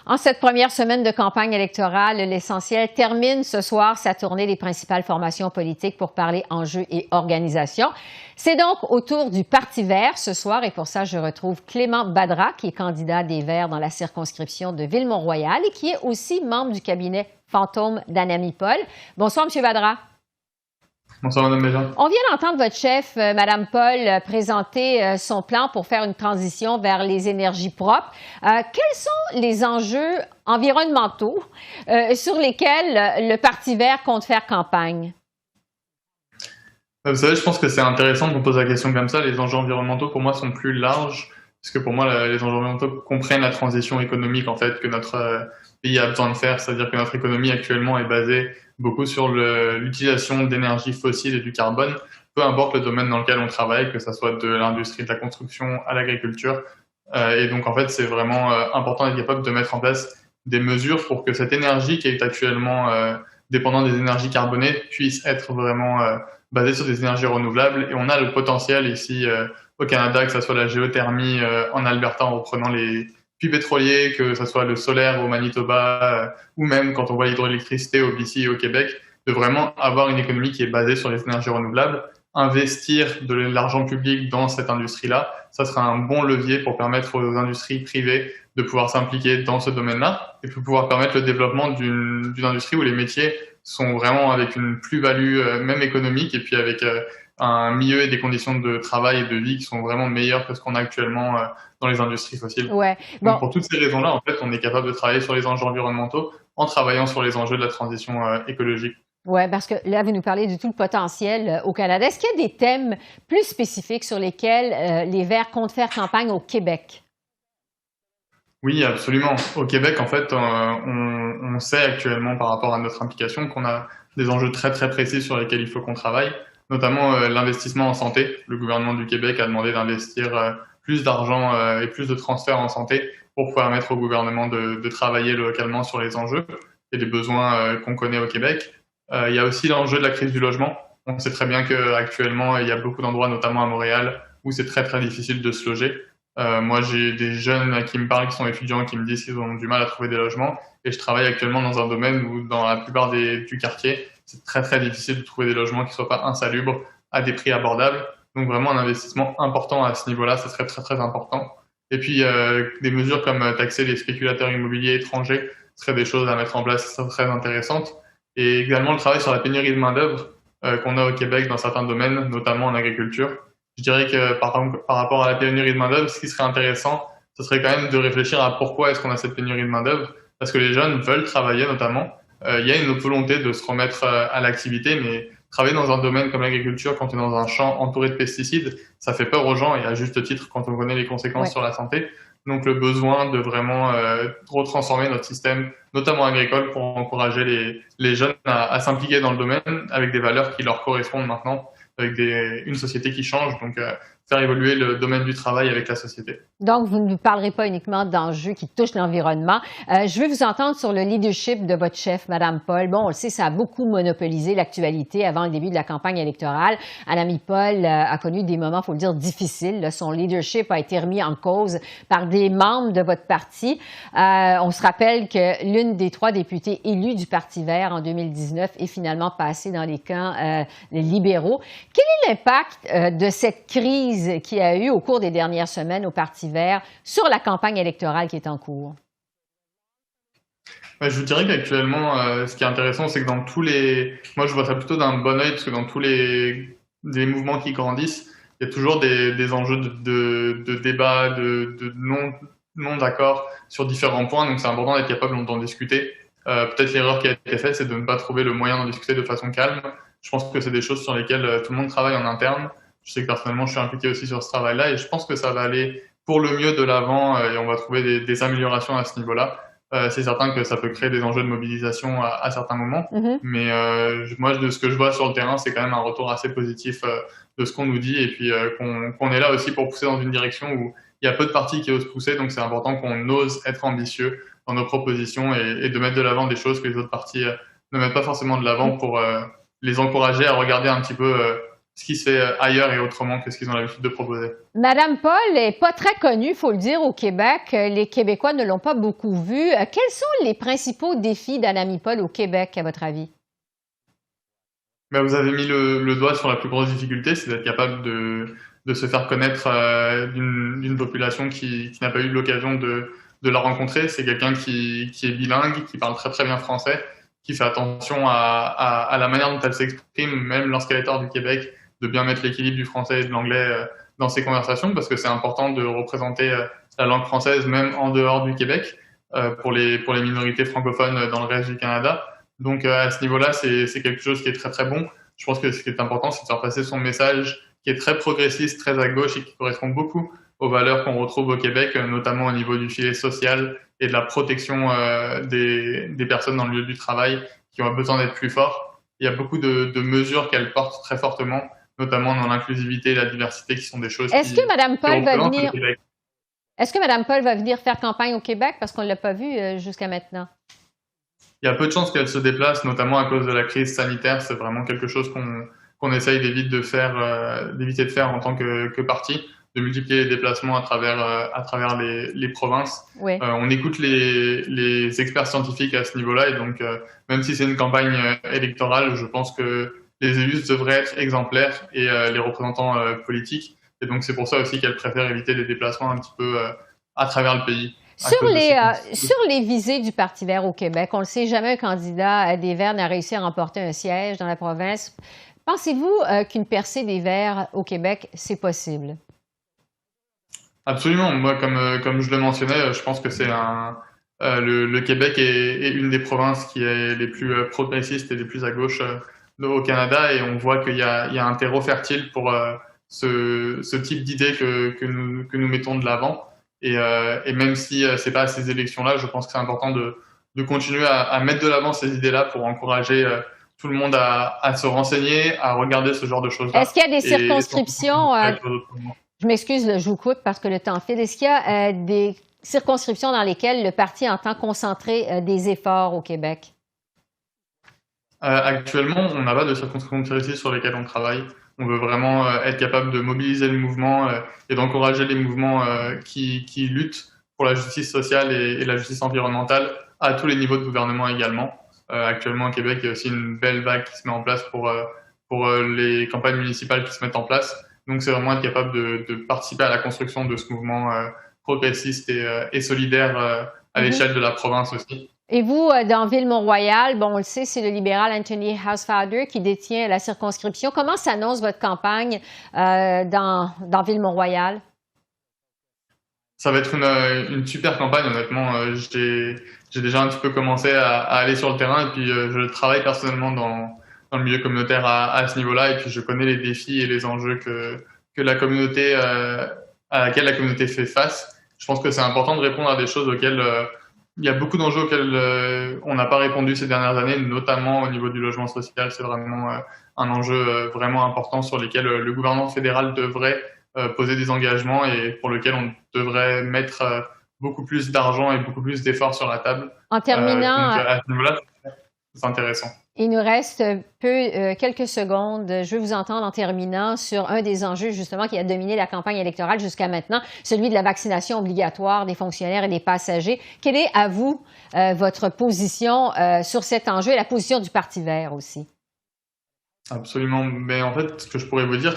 En cette première semaine de campagne électorale, l'Essentiel termine ce soir sa tournée des principales formations politiques pour parler enjeux et organisation. C'est donc au tour du Parti vert ce soir et pour ça, je retrouve Clément Badra, qui est candidat des Verts dans la circonscription de Ville-Mont-Royal et qui est aussi membre du cabinet fantôme d'Anami Paul. Bonsoir, M. Badra. Bonsoir, Mme Béjean. On vient d'entendre votre chef, Mme Paul, présenter son plan pour faire une transition vers les énergies propres. Quels sont les enjeux environnementaux sur lesquels le Parti vert compte faire campagne? Vous savez, je pense que c'est intéressant qu'on pose la question comme ça. Les enjeux environnementaux, pour moi, sont plus larges, parce que pour moi, les enjeux environnementaux comprennent la transition économique, en fait, que notre pays a besoin de faire. C'est-à-dire que notre économie actuellement est basée beaucoup sur l'utilisation d'énergie fossile et du carbone, peu importe le domaine dans lequel on travaille, que ce soit de l'industrie de la construction à l'agriculture. Et donc, en fait, c'est vraiment important d'être capable de mettre en place des mesures pour que cette énergie qui est actuellement dépendante des énergies carbonées puisse être vraiment basée sur des énergies renouvelables. Et on a le potentiel ici au Canada, que ce soit la géothermie en Alberta en reprenant les puits pétroliers, que ce soit le solaire au Manitoba, ou même quand on voit l'hydroélectricité au BC et au Québec, de vraiment avoir une économie qui est basée sur les énergies renouvelables. Investir de l'argent public dans cette industrie-là, ça sera un bon levier pour permettre aux industries privées de pouvoir s'impliquer dans ce domaine-là et pour pouvoir permettre le développement d'une industrie où les métiers sont vraiment avec une plus-value même économique et puis avec un milieu et des conditions de travail et de vie qui sont vraiment meilleures que ce qu'on a actuellement dans les industries fossiles. Ouais. Bon. Donc pour toutes ces raisons-là, en fait, on est capable de travailler sur les enjeux environnementaux en travaillant sur les enjeux de la transition écologique. Oui, parce que là, vous nous parlez du tout le potentiel au Canada. Est-ce qu'il y a des thèmes plus spécifiques sur lesquels les Verts comptent faire campagne au Québec? Oui, absolument. Au Québec, en fait, on sait actuellement par rapport à notre implication qu'on a des enjeux très très précis sur lesquels il faut qu'on travaille, notamment l'investissement en santé. Le gouvernement du Québec a demandé d'investir plus d'argent et plus de transferts en santé pour permettre au gouvernement de travailler localement sur les enjeux et les besoins qu'on connaît au Québec. Il y a aussi l'enjeu de la crise du logement. On sait très bien qu'actuellement, il y a beaucoup d'endroits, notamment à Montréal, où c'est très très difficile de se loger. Moi, j'ai des jeunes qui me parlent, qui sont étudiants, qui me disent qu'ils ont du mal à trouver des logements. Et je travaille actuellement dans un domaine où, dans la plupart du quartier, c'est très très difficile de trouver des logements qui soient pas insalubres à des prix abordables. Donc vraiment un investissement important à ce niveau-là, ça serait très très important. Et puis des mesures comme taxer les spéculateurs immobiliers étrangers seraient des choses à mettre en place qui seraient très intéressantes. Et également le travail sur la pénurie de main-d'œuvre qu'on a au Québec dans certains domaines, notamment en agriculture. Je dirais que par rapport à la pénurie de main-d'œuvre, ce qui serait intéressant, ce serait quand même de réfléchir à pourquoi est-ce qu'on a cette pénurie de main-d'œuvre. Parce que les jeunes veulent travailler notamment. Il y a une volonté de se remettre à l'activité, mais travailler dans un domaine comme l'agriculture, quand on est dans un champ entouré de pesticides, ça fait peur aux gens et à juste titre quand on connaît les conséquences sur la santé. Donc le besoin de vraiment retransformer notre système, notamment agricole, pour encourager les jeunes à s'impliquer dans le domaine avec des valeurs qui leur correspondent maintenant, avec une société qui change. Donc faire évoluer le domaine du travail avec la société. Donc, vous ne nous parlerez pas uniquement d'enjeux qui touchent l'environnement. Je veux vous entendre sur le leadership de votre chef, Mme Paul. Bon, on le sait, ça a beaucoup monopolisé l'actualité avant le début de la campagne électorale. Anami Paul a connu des moments, il faut le dire, difficiles. Là. Son leadership a été remis en cause par des membres de votre parti. On se rappelle que l'une des 3 députés élus du Parti vert en 2019 est finalement passée dans les camps libéraux. Quel est l'impact de cette crise qu'il y a eu au cours des dernières semaines au Parti vert sur la campagne électorale qui est en cours? Je vous dirais qu'actuellement, ce qui est intéressant, c'est que dans tous les... Moi, je vois ça plutôt d'un bon œil, parce que dans tous les mouvements qui grandissent, il y a toujours des enjeux de débat, de non-d'accord sur différents points. Donc, c'est important d'être capable d'en discuter. Peut-être l'erreur qui a été faite, c'est de ne pas trouver le moyen d'en discuter de façon calme. Je pense que c'est des choses sur lesquelles tout le monde travaille en interne. Je sais que personnellement, je suis impliqué aussi sur ce travail-là et je pense que ça va aller pour le mieux de l'avant et on va trouver des améliorations à ce niveau-là. C'est certain que ça peut créer des enjeux de mobilisation à certains moments, mais moi, de ce que je vois sur le terrain, c'est quand même un retour assez positif de ce qu'on nous dit et puis qu'on est là aussi pour pousser dans une direction où il y a peu de partis qui osent pousser, donc c'est important qu'on ose être ambitieux dans nos propositions et de mettre de l'avant des choses que les autres partis ne mettent pas forcément de l'avant pour les encourager à regarder un petit peu ce qui se fait ailleurs et autrement que ce qu'ils ont l'habitude de proposer. Madame Paul n'est pas très connue, il faut le dire, au Québec. Les Québécois ne l'ont pas beaucoup vue. Quels sont les principaux défis d'Anami Paul au Québec, à votre avis? Ben, vous avez mis le doigt sur la plus grosse difficulté, c'est d'être capable de se faire connaître d'une population qui n'a pas eu l'occasion de la rencontrer. C'est quelqu'un qui est bilingue, qui parle très très bien français, qui fait attention à la manière dont elle s'exprime, même lorsqu'elle est hors du Québec, de bien mettre l'équilibre du français et de l'anglais dans ses conversations, parce que c'est important de représenter la langue française même en dehors du Québec, pour les minorités francophones dans le reste du Canada. Donc à ce niveau-là, c'est quelque chose qui est très très bon. Je pense que ce qui est important, c'est de faire passer son message qui est très progressiste, très à gauche et qui correspond beaucoup aux valeurs qu'on retrouve au Québec, notamment au niveau du filet social et de la protection des personnes dans le milieu du travail qui ont besoin d'être plus forts. Il y a beaucoup de mesures qu'elle porte très fortement, notamment dans l'inclusivité et la diversité, qui sont des choses Est-ce que Mme Paul va venir... le Québec. Est-ce que Mme Paul va venir faire campagne au Québec? Parce qu'on ne l'a pas vu jusqu'à maintenant. Il y a peu de chances qu'elle se déplace, notamment à cause de la crise sanitaire. C'est vraiment quelque chose qu'on essaye d'éviter de faire en tant que parti, de multiplier les déplacements à travers les provinces. Oui. On écoute les experts scientifiques à ce niveau-là, et donc même si c'est une campagne électorale, je pense que les élus devraient être exemplaires et les représentants politiques. Et donc c'est pour ça aussi qu'elle préfère éviter les déplacements un petit peu à travers le pays. Sur les visées du Parti vert au Québec, on le sait, jamais un candidat des Verts n'a réussi à remporter un siège dans la province. Pensez-vous qu'une percée des Verts au Québec, c'est possible? Absolument. Moi, comme je le mentionnais, je pense que c'est le Québec est une des provinces qui est les plus progressistes et les plus à gauche au Canada, et on voit qu'il y a un terreau fertile pour ce type d'idées que nous mettons de l'avant. Et même si c'est pas à ces élections-là, je pense que c'est important de continuer à mettre de l'avant ces idées-là pour encourager tout le monde à se renseigner, à regarder ce genre de choses-là. Est-ce qu'il y a des circonscriptions je m'excuse, je vous coupe parce que le temps file. Est-ce qu'il y a des circonscriptions dans lesquelles le parti entend concentrer des efforts au Québec? Actuellement, on n'a pas de circonscriptions précises sur lesquelles on travaille. On veut vraiment être capable de mobiliser le mouvement et d'encourager les mouvements qui luttent pour la justice sociale et la justice environnementale à tous les niveaux de gouvernement également. Actuellement, au Québec, il y a aussi une belle vague qui se met en place pour les campagnes municipales qui se mettent en place. Donc, c'est vraiment être capable de participer à la construction de ce mouvement progressiste et solidaire à l'échelle de la province aussi. Et vous, dans Ville-Mont-Royal, bon, on le sait, c'est le libéral Anthony Housefather qui détient la circonscription. Comment s'annonce votre campagne dans Ville-Mont-Royal? Ça va être une super campagne, honnêtement. J'ai déjà un petit peu commencé à aller sur le terrain, et puis je travaille personnellement dans le milieu communautaire à ce niveau-là, et puis je connais les défis et les enjeux que la communauté à laquelle la communauté fait face. Je pense que c'est important de répondre à des choses auxquelles il y a beaucoup d'enjeux auxquels on n'a pas répondu ces dernières années, notamment au niveau du logement social. C'est vraiment un enjeu vraiment important sur lequel le gouvernement fédéral devrait poser des engagements et pour lequel on devrait mettre beaucoup plus d'argent et beaucoup plus d'efforts sur la table. En terminant, donc à ce niveau-là, c'est intéressant. Il nous reste quelques secondes. Je veux vous entendre en terminant sur un des enjeux justement qui a dominé la campagne électorale jusqu'à maintenant, celui de la vaccination obligatoire des fonctionnaires et des passagers. Quelle est, à vous, votre position sur cet enjeu et la position du Parti vert aussi? Absolument. Mais en fait, ce que je pourrais vous dire,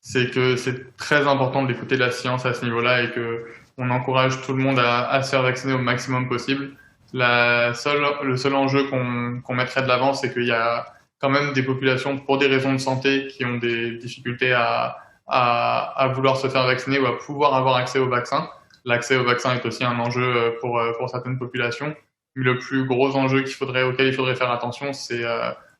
c'est que c'est très important d'écouter la science à ce niveau-là et qu'on encourage tout le monde à se faire vacciner au maximum possible. Le seul enjeu qu'on mettrait de l'avant, c'est qu'il y a quand même des populations, pour des raisons de santé, qui ont des difficultés à vouloir se faire vacciner ou à pouvoir avoir accès au vaccin. L'accès au vaccin est aussi un enjeu pour certaines populations. Mais le plus gros enjeu auquel il faudrait faire attention, c'est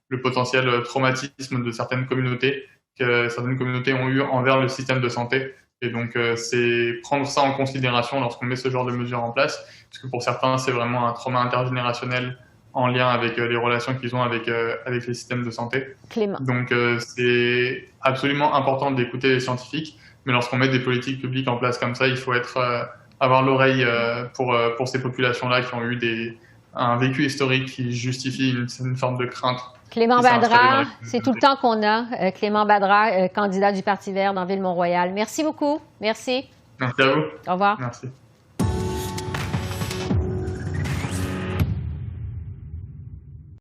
le potentiel traumatisme de certaines communautés que certaines communautés ont eu envers le système de santé. Et donc, c'est prendre ça en considération lorsqu'on met ce genre de mesures en place, parce que pour certains, c'est vraiment un trauma intergénérationnel en lien avec les relations qu'ils ont avec les systèmes de santé. Clément. Donc, c'est absolument important d'écouter les scientifiques, mais lorsqu'on met des politiques publiques en place comme ça, il faut avoir l'oreille pour ces populations-là qui ont eu un vécu historique qui justifie une forme de crainte. Clément Badra, c'est tout le temps qu'on a. Clément Badra, candidat du Parti vert dans Ville-Mont-Royal. Merci beaucoup. Merci. Merci à vous. Au revoir. Merci.